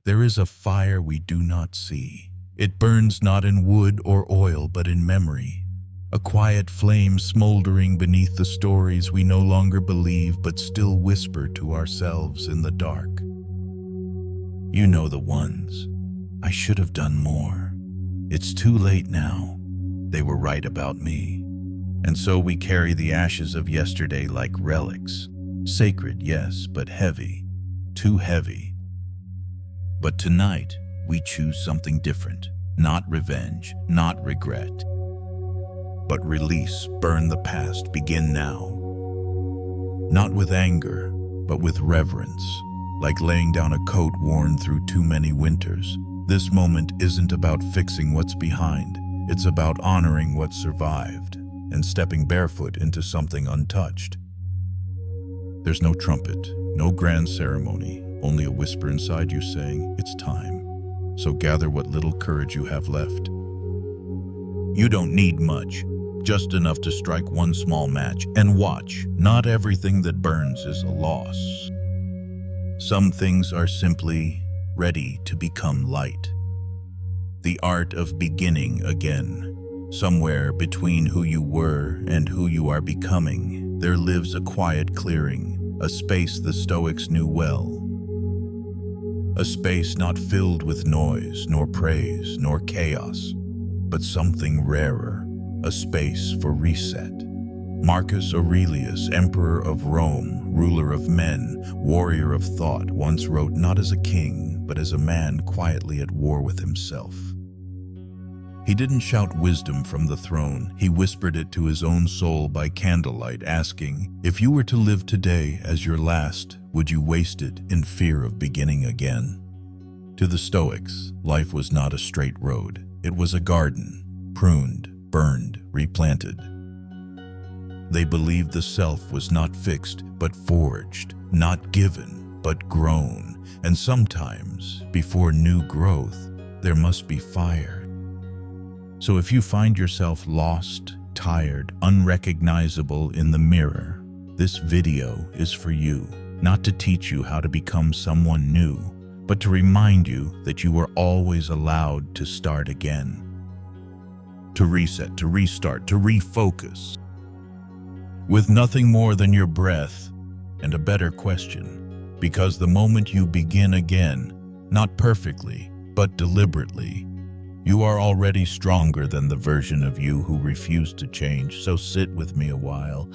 There is a fire we do not see. It burns not in wood or oil, but in memory. A quiet flame smoldering beneath the stories we no longer believe but still whisper to ourselves in the dark. You know the ones. I should have done more. It's too late now. They were right about me. And so we carry the ashes of yesterday like relics. Sacred, yes, but heavy. Too heavy. But tonight, we choose something different. Not revenge, not regret. But release, burn the past, begin now. Not with anger, but with reverence. Like laying down a coat worn through too many winters. This moment isn't about fixing what's behind. It's about honoring what survived and stepping barefoot into something untouched. There's no trumpet, no grand ceremony, only a whisper inside you saying, it's time. So gather what little courage you have left. You don't need much, just enough to strike one small match and watch. Not everything that burns is a loss. Some things are simply ready to become light. The art of beginning again. Somewhere between who you were and who you are becoming, there lives a quiet clearing, a space the Stoics knew well. A space not filled with noise, nor praise, nor chaos, but something rarer, a space for reset. Marcus Aurelius, emperor of Rome, ruler of men, warrior of thought, once wrote not as a king, but as a man quietly at war with himself. He didn't shout wisdom from the throne. He whispered it to his own soul by candlelight, asking, if you were to live today as your last, would you waste it in fear of beginning again? To the Stoics, life was not a straight road. It was a garden, pruned, burned, replanted. They believed the self was not fixed, but forged, not given, but grown. And sometimes, before new growth, there must be fire. So if you find yourself lost, tired, unrecognizable in the mirror, this video is for you, not to teach you how to become someone new, but to remind you that you were always allowed to start again. To reset, to restart, to refocus. With nothing more than your breath and a better question, because the moment you begin again, not perfectly, but deliberately, you are already stronger than the version of you who refused to change, so sit with me a while.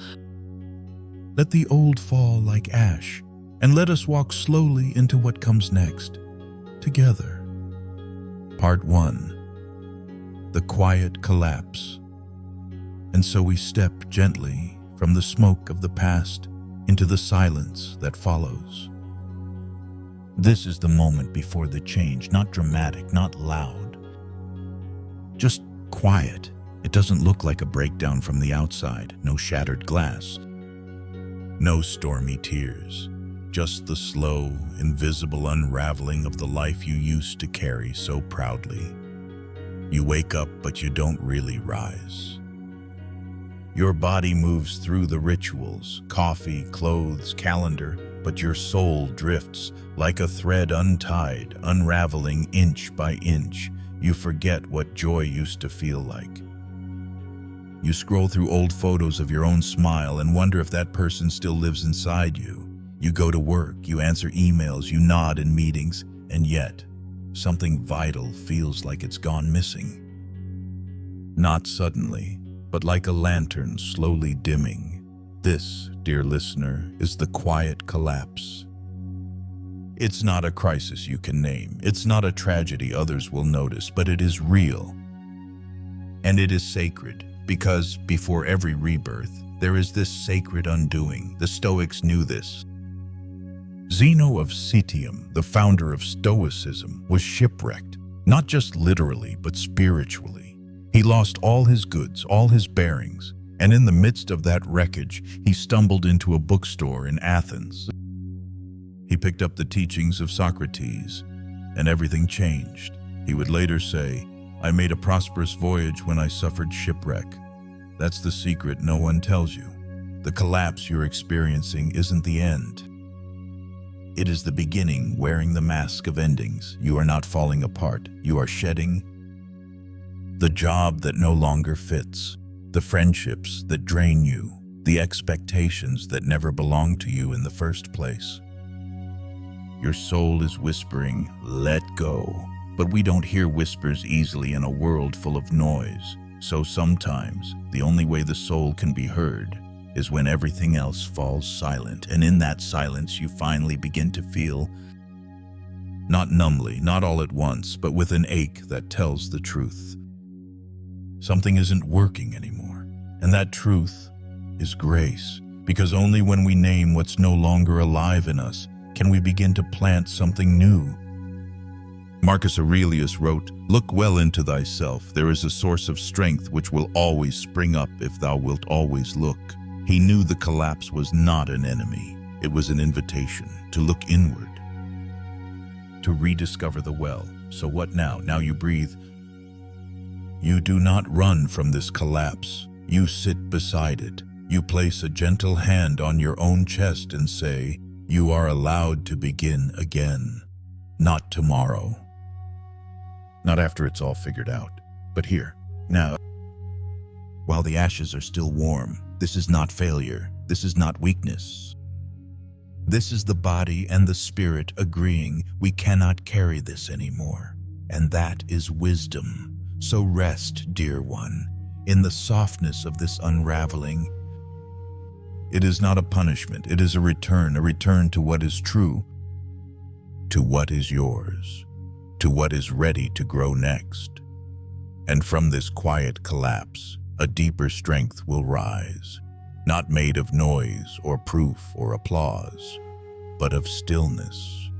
Let the old fall like ash, and let us walk slowly into what comes next, together. Part 1. The quiet collapse. And so we step gently from the smoke of the past into the silence that follows. This is the moment before the change, not dramatic, not loud. Just quiet. It doesn't look like a breakdown from the outside. No shattered glass. No stormy tears. Just the slow, invisible unraveling of the life you used to carry so proudly. You wake up, but you don't really rise. Your body moves through the rituals, coffee, clothes, calendar, but your soul drifts like a thread untied, unraveling inch by inch. You forget what joy used to feel like. You scroll through old photos of your own smile and wonder if that person still lives inside you. You go to work, you answer emails, you nod in meetings, and yet, something vital feels like it's gone missing. Not suddenly, but like a lantern slowly dimming. This, dear listener, is the quiet collapse. It's not a crisis you can name. It's not a tragedy others will notice, but it is real. And it is sacred, because before every rebirth, there is this sacred undoing. The Stoics knew this. Zeno of Citium, the founder of Stoicism, was shipwrecked, not just literally, but spiritually. He lost all his goods, all his bearings, and in the midst of that wreckage, he stumbled into a bookstore in Athens. He picked up the teachings of Socrates, and everything changed. He would later say, I made a prosperous voyage when I suffered shipwreck. That's the secret no one tells you. The collapse you're experiencing isn't the end. It is the beginning wearing the mask of endings. You are not falling apart. You are shedding the job that no longer fits, the friendships that drain you, the expectations that never belonged to you in the first place. Your soul is whispering, let go. But we don't hear whispers easily in a world full of noise. So sometimes, the only way the soul can be heard is when everything else falls silent. And in that silence, you finally begin to feel, not numbly, not all at once, but with an ache that tells the truth. Something isn't working anymore. And that truth is grace. Because only when we name what's no longer alive in us can we begin to plant something new. Marcus Aurelius wrote, "Look well into thyself. There is a source of strength which will always spring up if thou wilt always look." He knew the collapse was not an enemy. It was an invitation to look inward, to rediscover the well. So what now? Now you breathe. You do not run from this collapse. You sit beside it. You place a gentle hand on your own chest and say, you are allowed to begin again. Not tomorrow. Not after it's all figured out, but here, now. While the ashes are still warm, this is not failure. This is not weakness. This is the body and the spirit agreeing we cannot carry this anymore. And that is wisdom. So rest, dear one, in the softness of this unraveling. It is not a punishment. It is a return to what is true, to what is yours, to what is ready to grow next. And from this quiet collapse, a deeper strength will rise, not made of noise or proof or applause, but of stillness.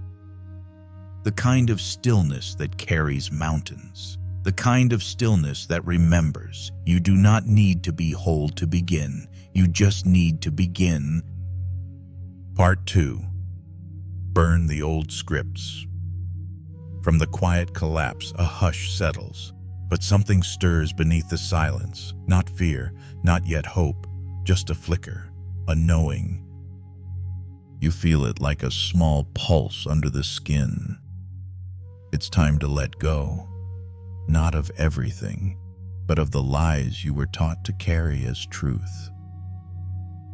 The kind of stillness that carries mountains, the kind of stillness that remembers you do not need to be whole to begin, you just need to begin. Part 2. Burn the old scripts. From the quiet collapse, a hush settles, but something stirs beneath the silence, not fear, not yet hope, just a flicker, a knowing. You feel it like a small pulse under the skin. It's time to let go, not of everything, but of the lies you were taught to carry as truth.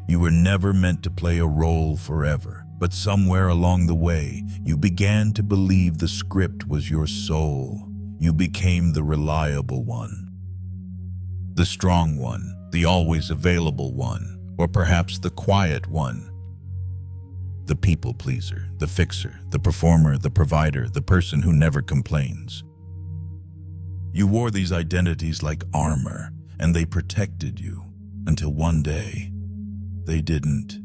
You were never meant to play a role forever, but somewhere along the way, you began to believe the script was your soul. You became the reliable one, the strong one, the always available one, or perhaps the quiet one. The people pleaser, the fixer, the performer, the provider, the person who never complains. You wore these identities like armor, and they protected you, until one day, they didn't.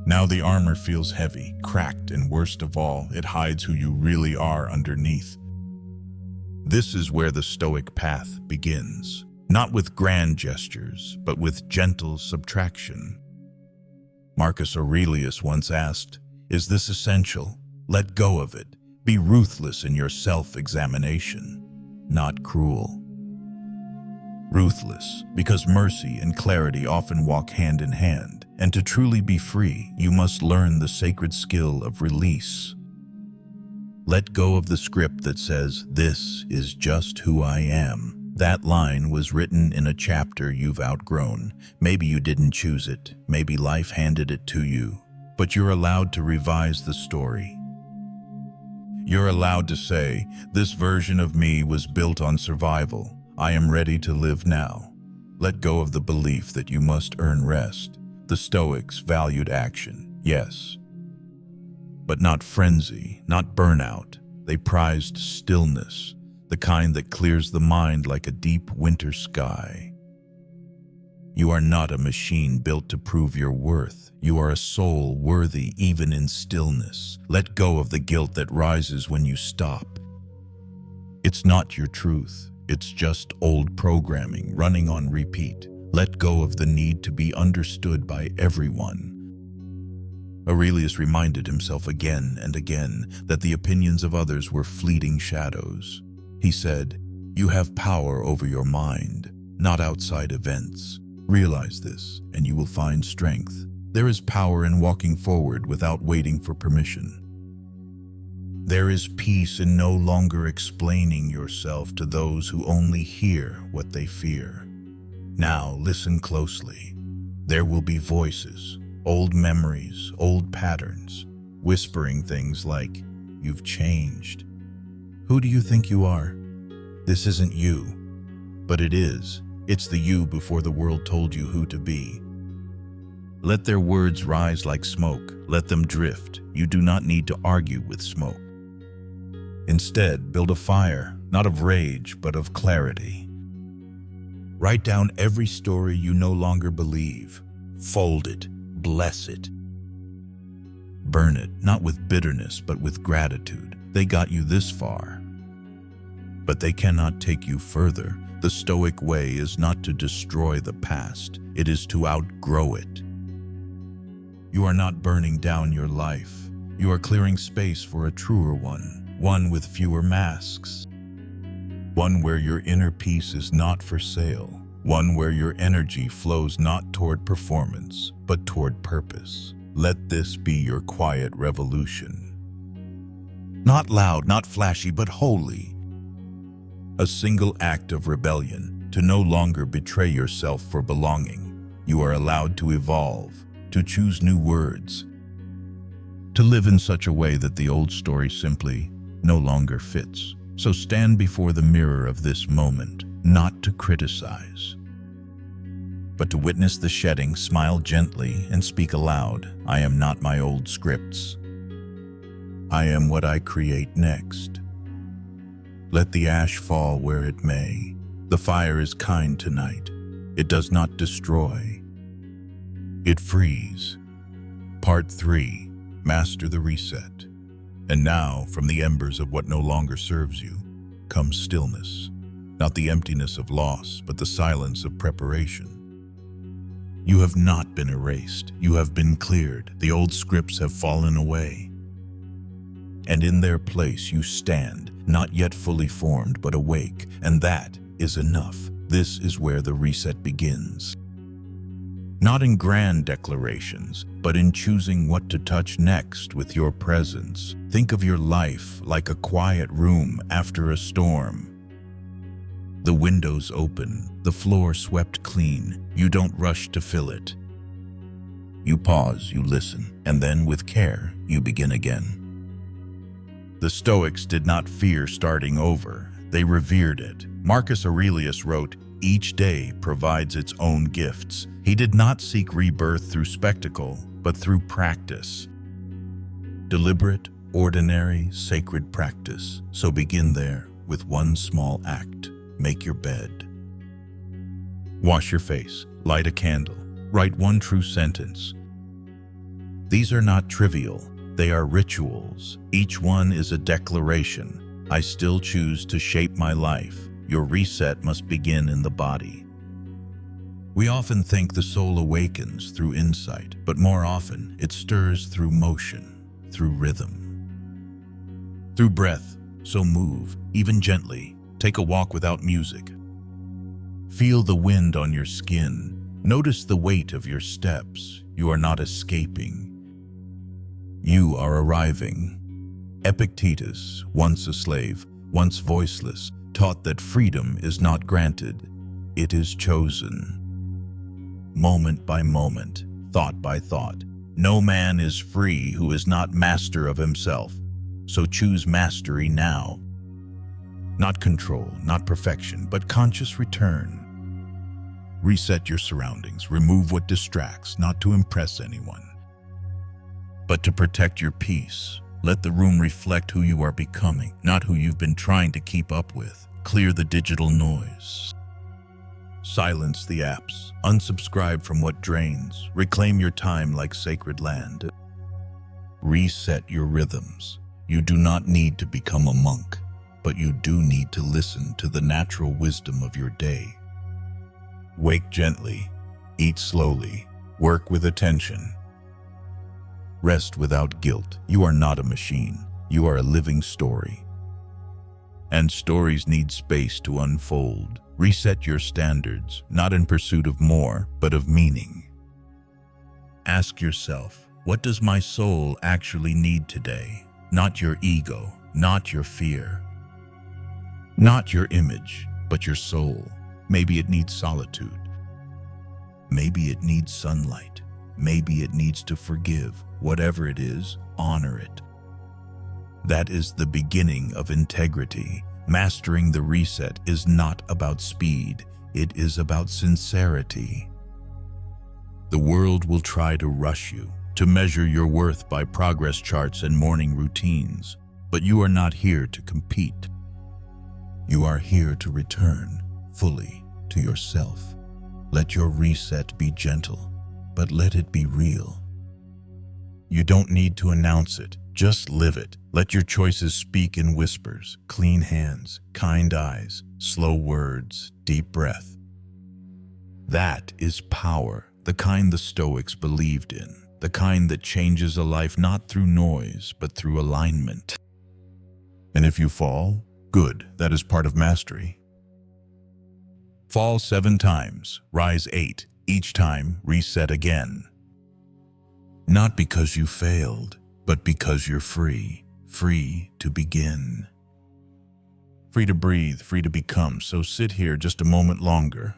Now the armor feels heavy, cracked, and worst of all, it hides who you really are underneath. This is where the Stoic path begins, not with grand gestures, but with gentle subtraction. Marcus Aurelius once asked, "Is this essential? Let go of it. Be ruthless in your self-examination, not cruel." Ruthless, because mercy and clarity often walk hand in hand, and to truly be free, you must learn the sacred skill of release. Let go of the script that says, "This is just who I am." That line was written in a chapter you've outgrown. Maybe you didn't choose it, maybe life handed it to you, but you're allowed to revise the story. You're allowed to say, "This version of me was built on survival. I am ready to live now." Let go of the belief that you must earn rest. The Stoics valued action, yes, but not frenzy, not burnout. They prized stillness, the kind that clears the mind like a deep winter sky. You are not a machine built to prove your worth. You are a soul worthy even in stillness. Let go of the guilt that rises when you stop. It's not your truth. It's just old programming running on repeat. Let go of the need to be understood by everyone. Aurelius reminded himself again and again that the opinions of others were fleeting shadows. He said, "You have power over your mind, not outside events. Realize this, and you will find strength." There is power in walking forward without waiting for permission. There is peace in no longer explaining yourself to those who only hear what they fear. Now listen closely. There will be voices, old memories, old patterns, whispering things like, "You've changed. Who do you think you are? This isn't you." But it is. It's the you before the world told you who to be. Let their words rise like smoke. Let them drift. You do not need to argue with smoke. Instead, build a fire, not of rage, but of clarity. Write down every story you no longer believe. Fold it. Bless it. Burn it, not with bitterness, but with gratitude. They got you this far, but they cannot take you further. The Stoic way is not to destroy the past. It is to outgrow it. You are not burning down your life. You are clearing space for a truer one with fewer masks. One where your inner peace is not for sale. One where your energy flows not toward performance, but toward purpose. Let this be your quiet revolution. Not loud, not flashy, but holy. A single act of rebellion, to no longer betray yourself for belonging. You are allowed to evolve, to choose new words, to live in such a way that the old story simply no longer fits. So stand before the mirror of this moment, not to criticize, but to witness the shedding. Smile gently and speak aloud. I am not my old scripts. I am what I create next. Let the ash fall where it may. The fire is kind tonight. It does not destroy. It frees. Part 3. Master the reset. And now, from the embers of what no longer serves you, comes stillness. Not the emptiness of loss, but the silence of preparation. You have not been erased. You have been cleared. The old scripts have fallen away. And in their place you stand, not yet fully formed, but awake. And that is enough. This is where the reset begins. Not in grand declarations, but in choosing what to touch next with your presence. Think of your life like a quiet room after a storm. The windows open, the floor swept clean. You don't rush to fill it. You pause, you listen, and then with care, you begin again. The Stoics did not fear starting over. They revered it. Marcus Aurelius wrote, "Each day provides its own gifts." He did not seek rebirth through spectacle, but through practice. Deliberate, ordinary, sacred practice. So begin there with one small act. Make your bed. Wash your face. Light a candle. Write one true sentence. These are not trivial. They are rituals. Each one is a declaration. I still choose to shape my life. Your reset must begin in the body. We often think the soul awakens through insight, but more often it stirs through motion, through rhythm, through breath. So move, even gently. Take a walk without music. Feel the wind on your skin. Notice the weight of your steps. You are not escaping. You are arriving. Epictetus, once a slave, once voiceless, taught that freedom is not granted, it is chosen. Moment by moment, thought by thought. No man is free who is not master of himself. So choose mastery now. Not control, not perfection, but conscious return. Reset your surroundings. Remove what distracts, not to impress anyone, but to protect your peace. Let the room reflect who you are becoming, not who you've been trying to keep up with. Clear the digital noise. Silence the apps. Unsubscribe from what drains. Reclaim your time like sacred land. Reset your rhythms. You do not need to become a monk, but you do need to listen to the natural wisdom of your day. Wake gently. Eat slowly. Work with attention. Rest without guilt. You are not a machine. You are a living story. And stories need space to unfold. Reset your standards, not in pursuit of more, but of meaning. Ask yourself, what does my soul actually need today? Not your ego, not your fear, not your image, but your soul. Maybe it needs solitude. Maybe it needs sunlight. Maybe it needs to forgive. Whatever it is, honor it. That is the beginning of integrity. Mastering the reset is not about speed. It is about sincerity. The world will try to rush you, to measure your worth by progress charts and morning routines. But you are not here to compete. You are here to return fully to yourself. Let your reset be gentle, but let it be real. You don't need to announce it, just live it. Let your choices speak in whispers, clean hands, kind eyes, slow words, deep breath. That is power, the kind the Stoics believed in, the kind that changes a life not through noise, but through alignment. And if you fall, good, that is part of mastery. Fall 7 times, rise 8, each time reset again. Not because you failed, but because you're free, free to begin. Free to breathe, free to become, so sit here just a moment longer.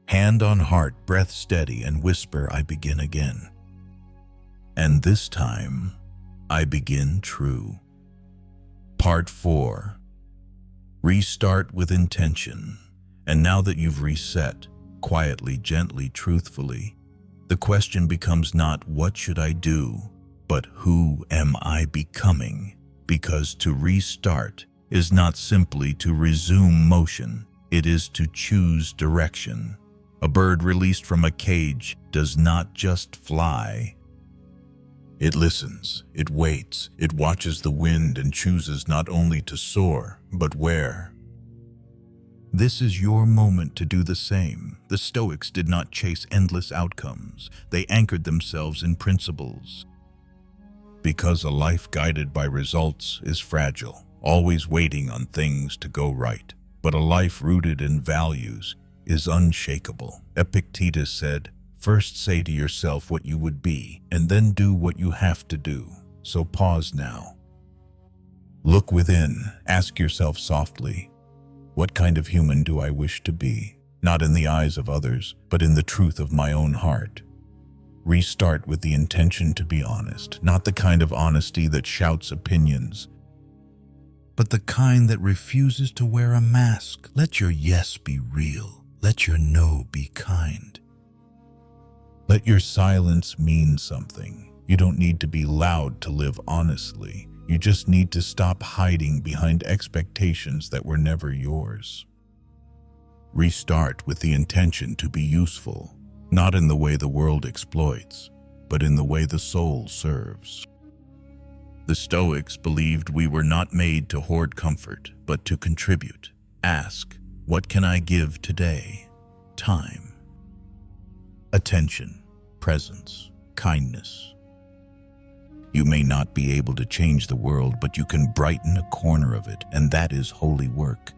Hand on heart, breath steady, and whisper, I begin again. And this time, I begin true. Part 4. Restart with intention. And now that you've reset, quietly, gently, truthfully, the question becomes not what should I do, but who am I becoming? Because to restart is not simply to resume motion, it is to choose direction. A bird released from a cage does not just fly. It listens, it waits, it watches the wind and chooses not only to soar, but where. This is your moment to do the same. The Stoics did not chase endless outcomes. They anchored themselves in principles. Because a life guided by results is fragile, always waiting on things to go right. But a life rooted in values is unshakable. Epictetus said, first say to yourself what you would be, and then do what you have to do. So pause now. Look within. Ask yourself softly, what kind of human do I wish to be? Not in the eyes of others, but in the truth of my own heart. Restart with the intention to be honest, not the kind of honesty that shouts opinions, but the kind that refuses to wear a mask. Let your yes be real. Let your no be kind. Let your silence mean something. You don't need to be loud to live honestly. You just need to stop hiding behind expectations that were never yours. Restart with the intention to be useful, not in the way the world exploits, but in the way the soul serves. The Stoics believed we were not made to hoard comfort, but to contribute. Ask, what can I give today? Time, attention, presence, kindness. You may not be able to change the world, but you can brighten a corner of it, and that is holy work.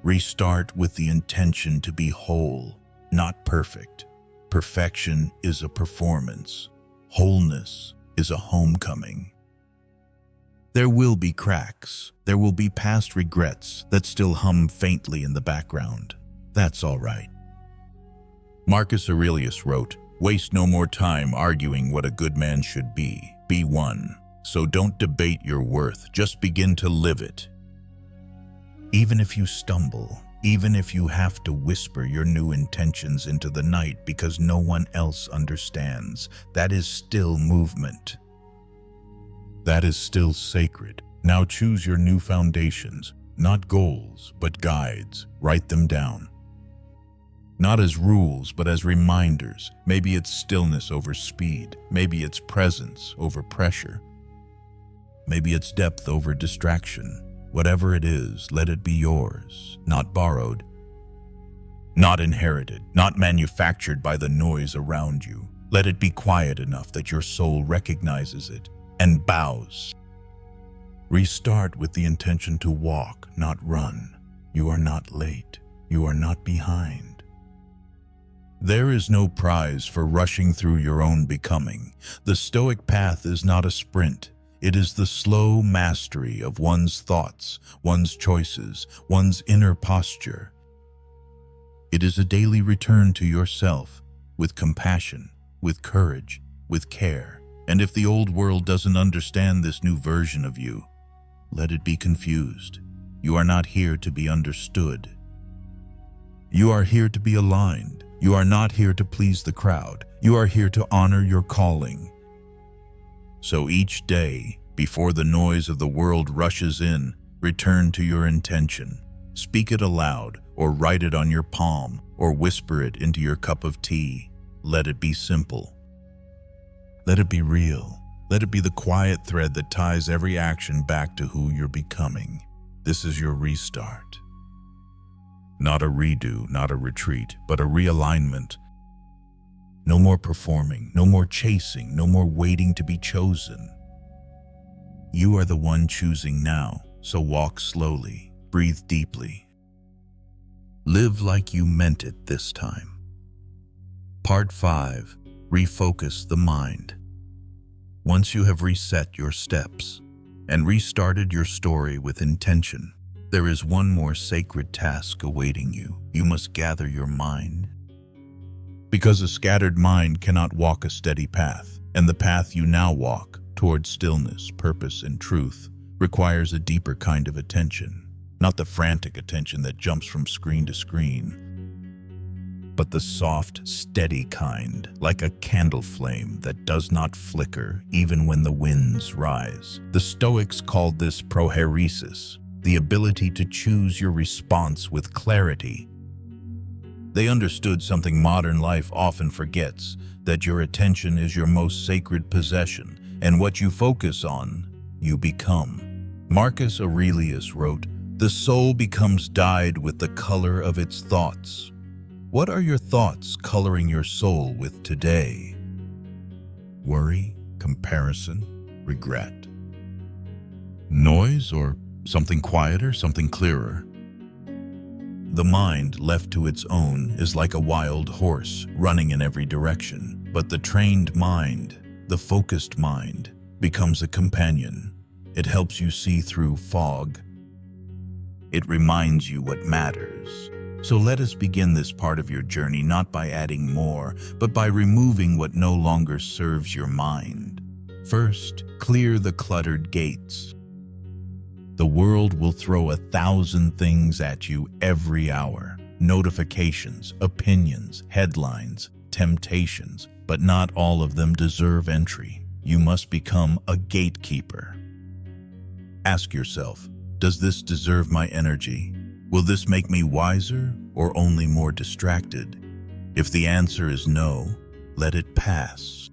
Restart with the intention to be whole, not perfect. Perfection is a performance. Wholeness is a homecoming. There will be cracks. There will be past regrets that still hum faintly in the background. That's all right. Marcus Aurelius wrote, waste no more time arguing what a good man should be. Be one. So don't debate your worth, just begin to live it. Even if you stumble, even if you have to whisper your new intentions into the night because no one else understands, that is still movement. That is still sacred. Now choose your new foundations, not goals, but guides. Write them down. Not as rules, but as reminders. Maybe it's stillness over speed. Maybe it's presence over pressure. Maybe it's depth over distraction. Whatever it is, let it be yours, not borrowed, not inherited, not manufactured by the noise around you. Let it be quiet enough that your soul recognizes it and bows. Restart with the intention to walk, not run. You are not late. You are not behind. There is no prize for rushing through your own becoming. The Stoic path is not a sprint. It is the slow mastery of one's thoughts, one's choices, one's inner posture. It is a daily return to yourself, with compassion, with courage, with care. And if the old world doesn't understand this new version of you, let it be confused. You are not here to be understood. You are here to be aligned. You are not here to please the crowd. You are here to honor your calling. So each day, before the noise of the world rushes in, return to your intention. Speak it aloud, or write it on your palm, or whisper it into your cup of tea. Let it be simple. Let it be real. Let it be the quiet thread that ties every action back to who you're becoming. This is your restart. Not a redo, not a retreat, but a realignment. No more performing, no more chasing, no more waiting to be chosen. You are the one choosing now, so walk slowly, breathe deeply. Live like you meant it this time. Part 5. Refocus the mind. Once you have reset your steps and restarted your story with intention, there is one more sacred task awaiting you. You must gather your mind. Because a scattered mind cannot walk a steady path, and the path you now walk toward stillness, purpose, and truth requires a deeper kind of attention, not the frantic attention that jumps from screen to screen, but the soft, steady kind, like a candle flame that does not flicker even when the winds rise. The Stoics called this prohairesis, the ability to choose your response with clarity. They understood something modern life often forgets, that your attention is your most sacred possession, and what you focus on, you become. Marcus Aurelius wrote, "The soul becomes dyed with the color of its thoughts." What are your thoughts coloring your soul with today? Worry, comparison, regret? Noise, or something quieter, something clearer? The mind, left to its own, is like a wild horse, running in every direction. But the trained mind, the focused mind, becomes a companion. It helps you see through fog. It reminds you what matters. So let us begin this part of your journey not by adding more, but by removing what no longer serves your mind. First, clear the cluttered gates. The world will throw 1,000 things at you every hour. Notifications, opinions, headlines, temptations, but not all of them deserve entry. You must become a gatekeeper. Ask yourself, does this deserve my energy? Will this make me wiser or only more distracted? If the answer is no, let it pass.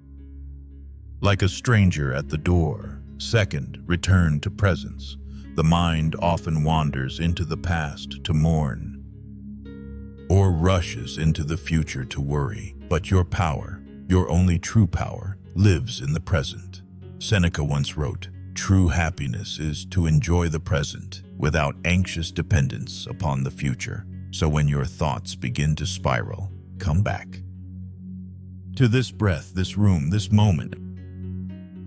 Like a stranger at the door. Second, return to presence. The mind often wanders into the past to mourn, or rushes into the future to worry. But your power, your only true power, lives in the present. Seneca once wrote, "True happiness is to enjoy the present without anxious dependence upon the future." So when your thoughts begin to spiral, come back to this breath, this room, this moment.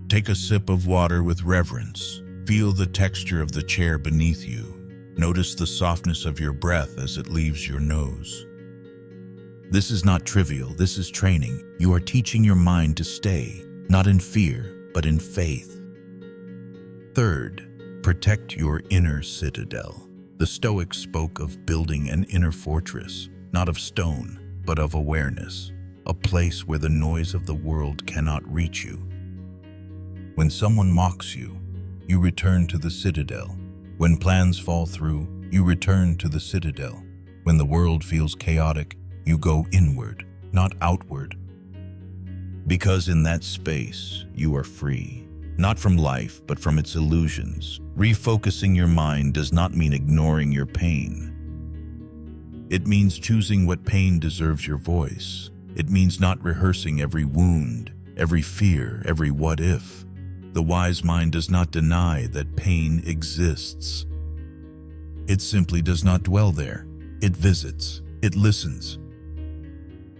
Take a sip of water with reverence. Feel the texture of the chair beneath you. Notice the softness of your breath as it leaves your nose. This is not trivial, this is training. You are teaching your mind to stay, not in fear, but in faith. Third, protect your inner citadel. The Stoics spoke of building an inner fortress, not of stone, but of awareness, a place where the noise of the world cannot reach you. When someone mocks you, you return to the citadel. When plans fall through, you return to the citadel. When the world feels chaotic, you go inward, not outward. Because in that space, you are free, not from life, but from its illusions. Refocusing your mind does not mean ignoring your pain. It means choosing what pain deserves your voice. It means not rehearsing every wound, every fear, every what if. The wise mind does not deny that pain exists. It simply does not dwell there. It visits. It listens.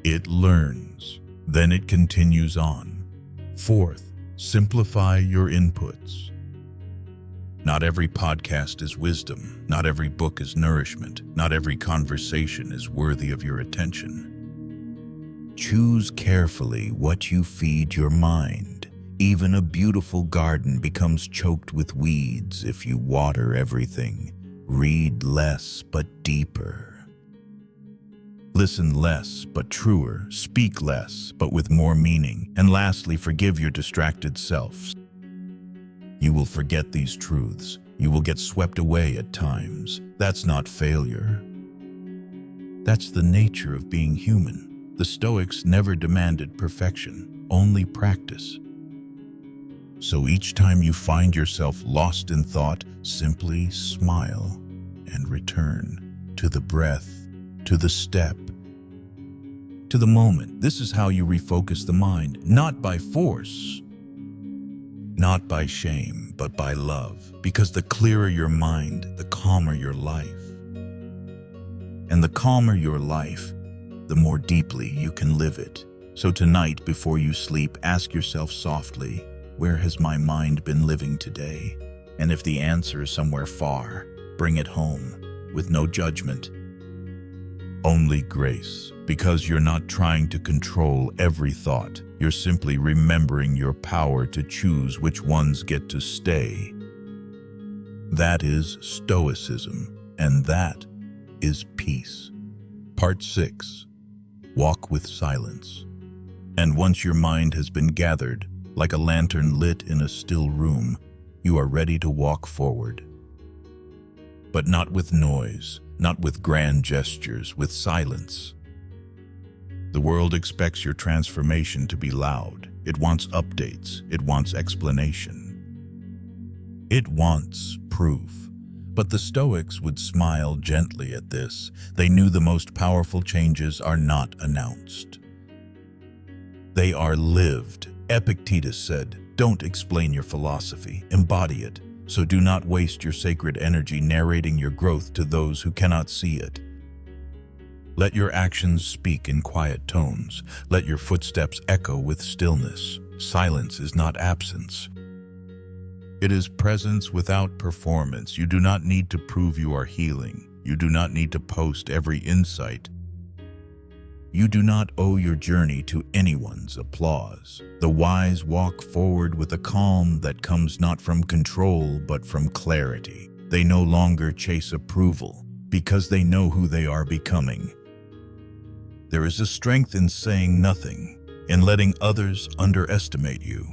It learns, then it continues on. Fourth, simplify your inputs. Not every podcast is wisdom. Not every book is nourishment. Not every conversation is worthy of your attention. Choose carefully what you feed your mind. Even a beautiful garden becomes choked with weeds if you water everything. Read less but deeper. Listen less but truer. Speak less but with more meaning. And lastly, forgive your distracted selves. You will forget these truths. You will get swept away at times. That's not failure. That's the nature of being human. The Stoics never demanded perfection, only practice. So each time you find yourself lost in thought, simply smile and return to the breath, to the step, to the moment. This is how you refocus the mind, not by force, not by shame, but by love. Because the clearer your mind, the calmer your life. And the calmer your life, the more deeply you can live it. So tonight, before you sleep, ask yourself softly, where has my mind been living today? And if the answer is somewhere far, bring it home with no judgment. Only grace, because you're not trying to control every thought. You're simply remembering your power to choose which ones get to stay. That is Stoicism, and that is peace. Part 6. Walk with silence. And once your mind has been gathered, like a lantern lit in a still room, you are ready to walk forward. But not with noise, not with grand gestures, with silence. The world expects your transformation to be loud. It wants updates. It wants explanation. It wants proof. But the Stoics would smile gently at this. They knew the most powerful changes are not announced. They are lived. Epictetus said, "Don't explain your philosophy, embody it. So do not waste your sacred energy narrating your growth to those who cannot see it. Let your actions speak in quiet tones. Let your footsteps echo with stillness. Silence is not absence. It is presence without performance. You do not need to prove you are healing. You do not need to post every insight. You do not owe your journey to anyone's applause. The wise walk forward with a calm that comes not from control but from clarity. They no longer chase approval because they know who they are becoming. There is a strength in saying nothing, in letting others underestimate you,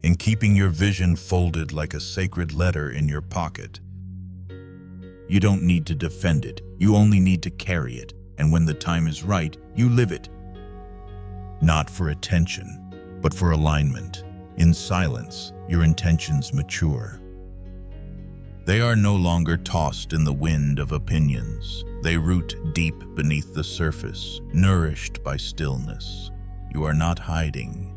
in keeping your vision folded like a sacred letter in your pocket. You don't need to defend it. You only need to carry it. And when the time is right, you live it. Not for attention, but for alignment. In silence, your intentions mature. They are no longer tossed in the wind of opinions. They root deep beneath the surface, nourished by stillness. You are not hiding.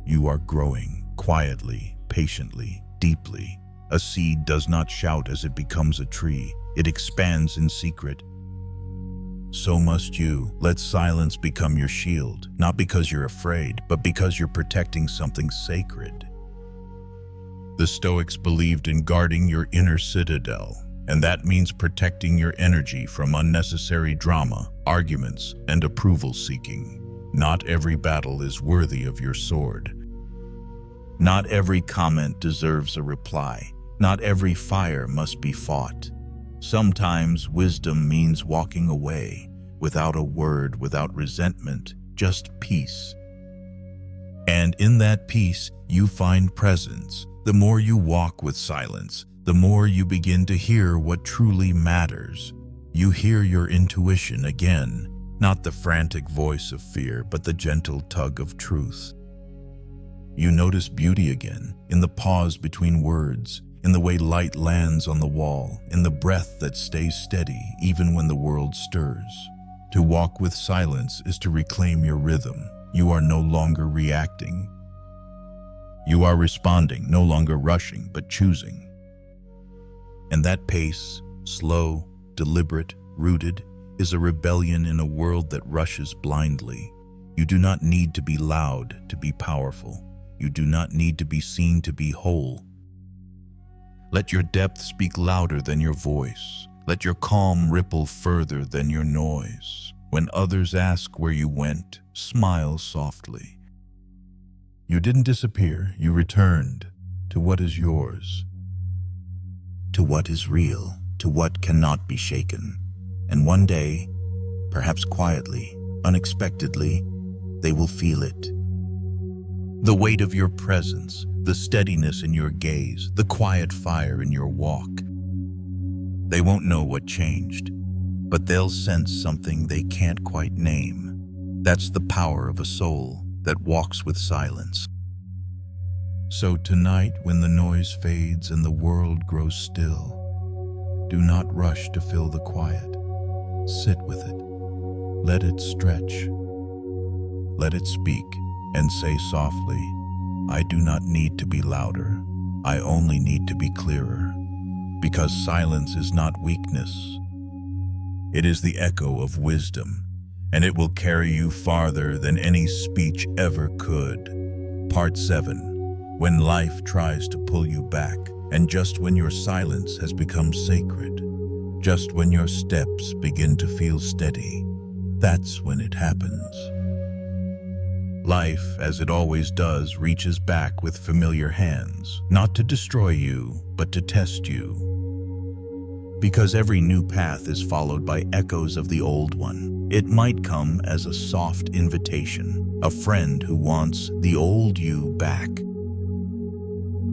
You are growing, quietly, patiently, deeply. A seed does not shout as it becomes a tree. It expands in secret. So must you. Let silence become your shield, not because you're afraid, but because you're protecting something sacred. The Stoics believed in guarding your inner citadel, and that means protecting your energy from unnecessary drama, arguments, and approval-seeking. Not every battle is worthy of your sword. Not every comment deserves a reply. Not every fire must be fought. Sometimes wisdom means walking away, without a word, without resentment, just peace. And in that peace, you find presence. The more you walk with silence, the more you begin to hear what truly matters. You hear your intuition again, not the frantic voice of fear, but the gentle tug of truth. You notice beauty again, in the pause between words, in the way light lands on the wall, in the breath that stays steady even when the world stirs. To walk with silence is to reclaim your rhythm. You are no longer reacting. You are responding, no longer rushing, but choosing. And that pace, slow, deliberate, rooted, is a rebellion in a world that rushes blindly. You do not need to be loud to be powerful. You do not need to be seen to be whole. Let your depth speak louder than your voice. Let your calm ripple further than your noise. When others ask where you went, smile softly. You didn't disappear, you returned to what is yours, to what is real, to what cannot be shaken. And one day, perhaps quietly, unexpectedly, they will feel it. The weight of your presence, the steadiness in your gaze, the quiet fire in your walk. They won't know what changed, but they'll sense something they can't quite name. That's the power of a soul that walks with silence. So tonight, when the noise fades and the world grows still, do not rush to fill the quiet. Sit with it. Let it stretch. Let it speak and say softly, I do not need to be louder. I only need to be clearer. Because silence is not weakness. It is the echo of wisdom, and it will carry you farther than any speech ever could. Part 7. When life tries to pull you back, and just when your silence has become sacred, just when your steps begin to feel steady, that's when it happens. Life, as it always does, reaches back with familiar hands, not to destroy you, but to test you. Because every new path is followed by echoes of the old one. It might come as a soft invitation, a friend who wants the old you back.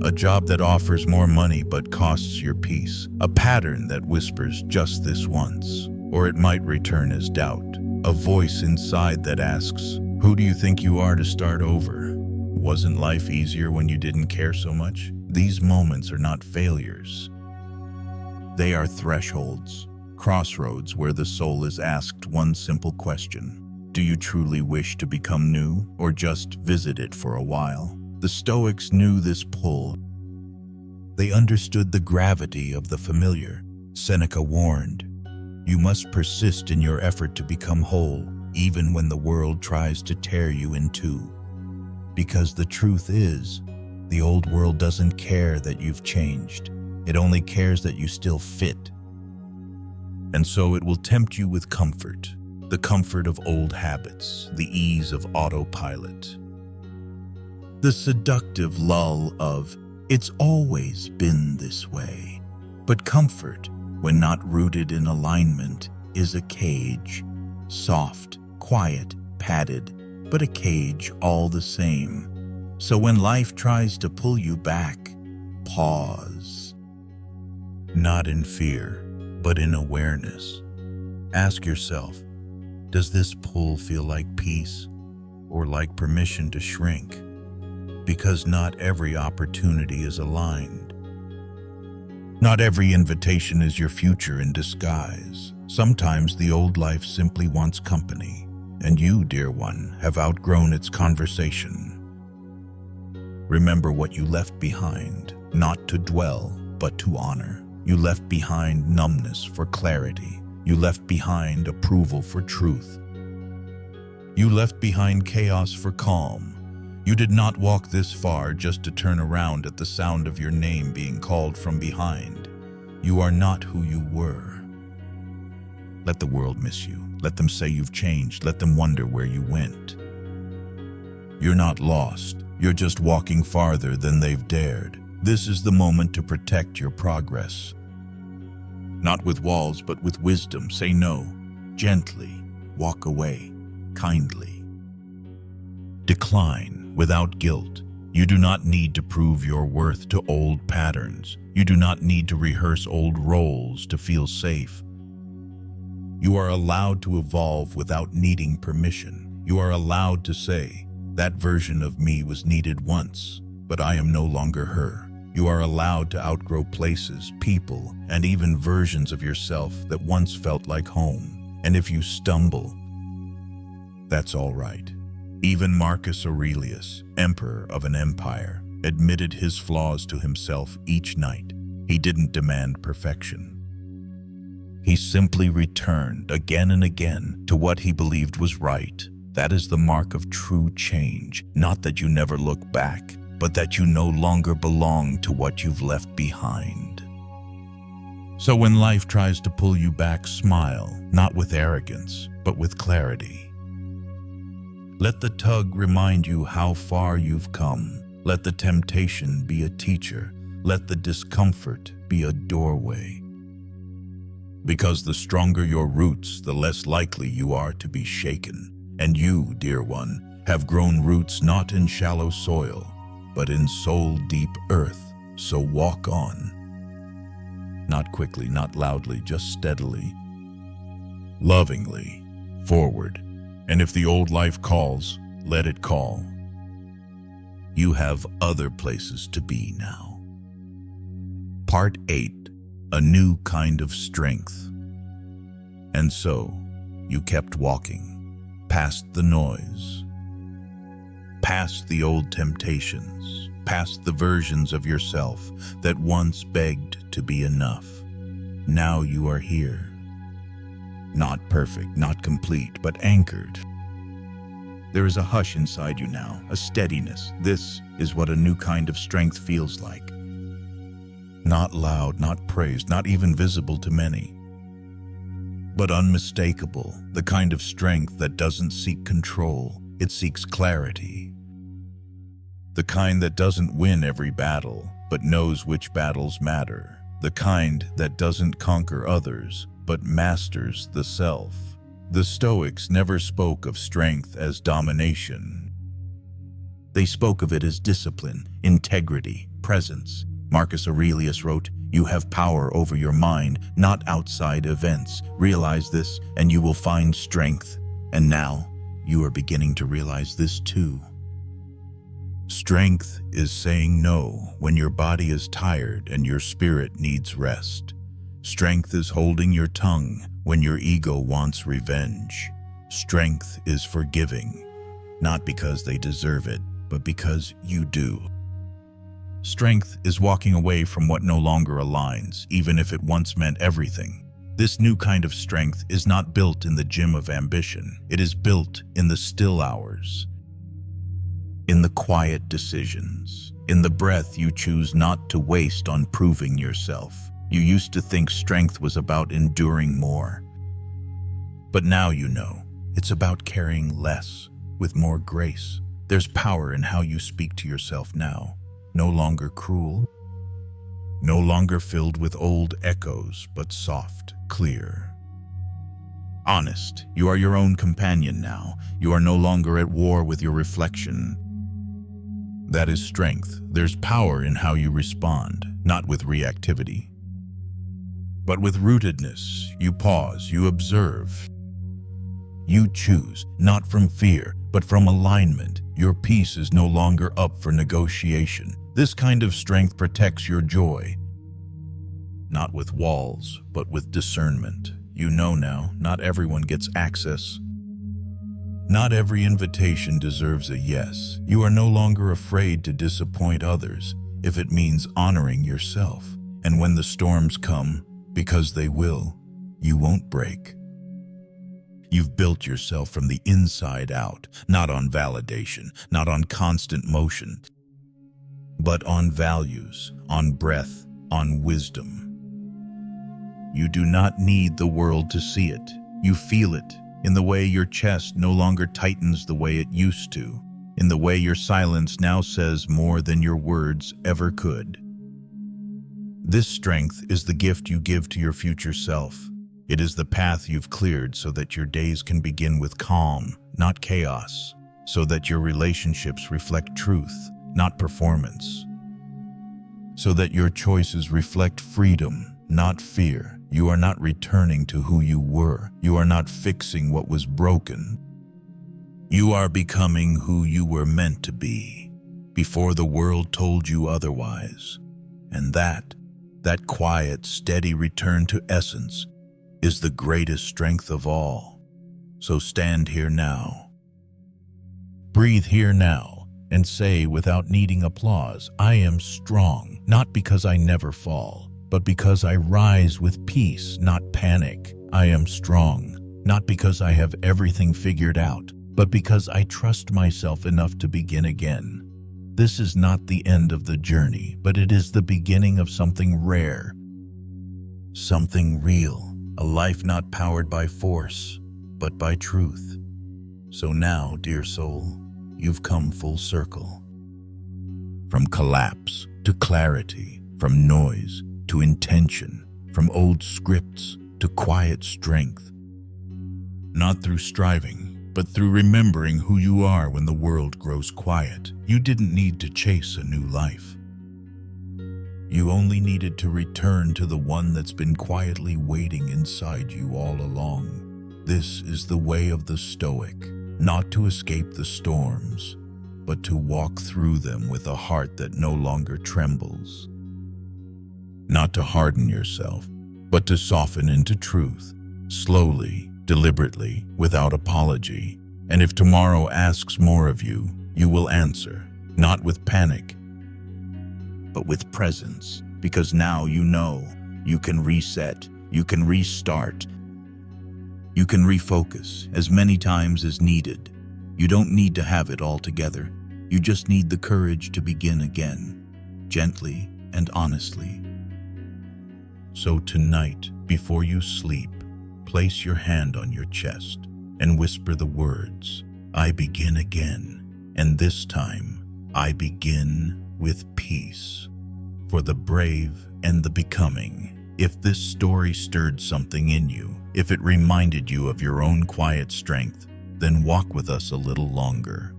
A job that offers more money but costs your peace, a pattern that whispers just this once. Or it might return as doubt, a voice inside that asks, who do you think you are to start over? Wasn't life easier when you didn't care so much? These moments are not failures. They are thresholds, crossroads where the soul is asked one simple question. Do you truly wish to become new, or just visit it for a while? The Stoics knew this pull. They understood the gravity of the familiar. Seneca warned, you must persist in your effort to become whole, even when the world tries to tear you in two. Because the truth is, the old world doesn't care that you've changed. It only cares that you still fit. And so it will tempt you with comfort, the comfort of old habits, the ease of autopilot. The seductive lull of, it's always been this way. But comfort, when not rooted in alignment, is a cage, soft, quiet, padded, but a cage all the same. So when life tries to pull you back, pause. Not in fear, but in awareness. Ask yourself, does this pull feel like peace or like permission to shrink? Because not every opportunity is aligned. Not every invitation is your future in disguise. Sometimes the old life simply wants company, and you, dear one, have outgrown its conversation. Remember what you left behind, not to dwell, but to honor. You left behind numbness for clarity. You left behind approval for truth. You left behind chaos for calm. You did not walk this far just to turn around at the sound of your name being called from behind. You are not who you were. Let the world miss you. Let them say you've changed. Let them wonder where you went. You're not lost. You're just walking farther than they've dared. This is the moment to protect your progress. Not with walls, but with wisdom. Say no, gently. Walk away, kindly. Decline without guilt. You do not need to prove your worth to old patterns. You do not need to rehearse old roles to feel safe. You are allowed to evolve without needing permission. You are allowed to say, that version of me was needed once, but I am no longer her. You are allowed to outgrow places, people, and even versions of yourself that once felt like home. And if you stumble, that's all right. Even Marcus Aurelius, emperor of an empire, admitted his flaws to himself each night. He didn't demand perfection. He simply returned again and again to what he believed was right. That is the mark of true change. Not that you never look back, but that you no longer belong to what you've left behind. So when life tries to pull you back, smile, not with arrogance, but with clarity. Let the tug remind you how far you've come. Let the temptation be a teacher. Let the discomfort be a doorway. Because the stronger your roots, the less likely you are to be shaken. And you, dear one, have grown roots not in shallow soil, but in soul-deep earth. So walk on. Not quickly, not loudly, just steadily, lovingly, forward. And if the old life calls, let it call. You have other places to be now. Part 8. A new kind of strength. And so, you kept walking, past the noise, past the old temptations, past the versions of yourself that once begged to be enough. Now you are here. Not perfect, not complete, but anchored. There is a hush inside you now, a steadiness. This is what a new kind of strength feels like. Not loud, not praised, not even visible to many, but unmistakable, the kind of strength that doesn't seek control, it seeks clarity. The kind that doesn't win every battle, but knows which battles matter. The kind that doesn't conquer others, but masters the self. The Stoics never spoke of strength as domination. They spoke of it as discipline, integrity, presence. Marcus Aurelius wrote, "You have power over your mind, not outside events. Realize this, and you will find strength." And now, you are beginning to realize this too. Strength is saying no when your body is tired and your spirit needs rest. Strength is holding your tongue when your ego wants revenge. Strength is forgiving, not because they deserve it, but because you do. Strength is walking away from what no longer aligns, even if it once meant everything. This new kind of strength is not built in the gym of ambition. It is built in the still hours, in the quiet decisions, in the breath you choose not to waste on proving yourself. You used to think strength was about enduring more. But now you know, it's about carrying less with more grace. There's power in how you speak to yourself now. No longer cruel, no longer filled with old echoes, but soft, clear. Honest, you are your own companion now. You are no longer at war with your reflection. That is strength. There's power in how you respond, not with reactivity, but with rootedness. You pause, you observe. You choose, not from fear, but from alignment. Your peace is no longer up for negotiation. This kind of strength protects your joy, not with walls, but with discernment. You know now, not everyone gets access. Not every invitation deserves a yes. You are no longer afraid to disappoint others if it means honoring yourself. And when the storms come, because they will, you won't break. You've built yourself from the inside out, not on validation, not on constant motion, but on values, on breath, on wisdom. You do not need the world to see it. You feel it in the way your chest no longer tightens the way it used to, in the way your silence now says more than your words ever could. This strength is the gift you give to your future self. It is the path you've cleared so that your days can begin with calm, not chaos, so that your relationships reflect truth, not performance, so that your choices reflect freedom, not fear. You are not returning to who you were. You are not fixing what was broken. You are becoming who you were meant to be, before the world told you otherwise. And that quiet, steady return to essence is the greatest strength of all. So stand here now. Breathe here now and say without needing applause, I am strong, not because I never fall, but because I rise with peace, not panic. I am strong, not because I have everything figured out, but because I trust myself enough to begin again. This is not the end of the journey, but it is the beginning of something rare, something real, a life not powered by force, but by truth. So now, dear soul, you've come full circle. From collapse to clarity, from noise to intention, from old scripts to quiet strength. Not through striving, but through remembering who you are when the world grows quiet. You didn't need to chase a new life. You only needed to return to the one that's been quietly waiting inside you all along. This is the way of the Stoic, not to escape the storms, but to walk through them with a heart that no longer trembles. Not to harden yourself, but to soften into truth, slowly, deliberately, without apology. And if tomorrow asks more of you, you will answer, not with panic, but with presence, because now you know you can reset, you can restart, you can refocus as many times as needed. You don't need to have it all together. You just need the courage to begin again, gently and honestly. So tonight, before you sleep, place your hand on your chest and whisper the words, I begin again, and this time I begin with peace. For the brave and the becoming, if this story stirred something in you, if it reminded you of your own quiet strength, then walk with us a little longer.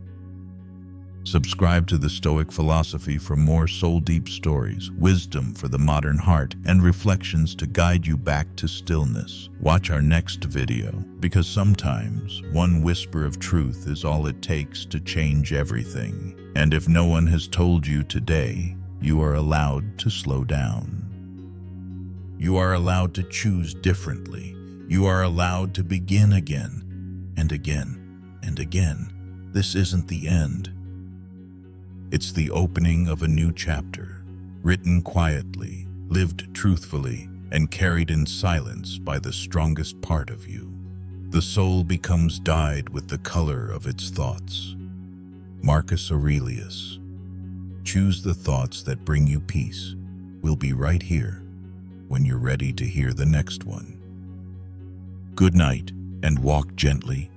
Subscribe to the Stoic Philosophy for more soul-deep stories, wisdom for the modern heart, and reflections to guide you back to stillness. Watch our next video, because sometimes one whisper of truth is all it takes to change everything. And if no one has told you today, you are allowed to slow down. You are allowed to choose differently. You are allowed to begin again, and again, and again. This isn't the end. It's the opening of a new chapter, written quietly, lived truthfully, and carried in silence by the strongest part of you. The soul becomes dyed with the color of its thoughts. Marcus Aurelius. Choose the thoughts that bring you peace. We'll be right here when you're ready to hear the next one. Good night, and walk gently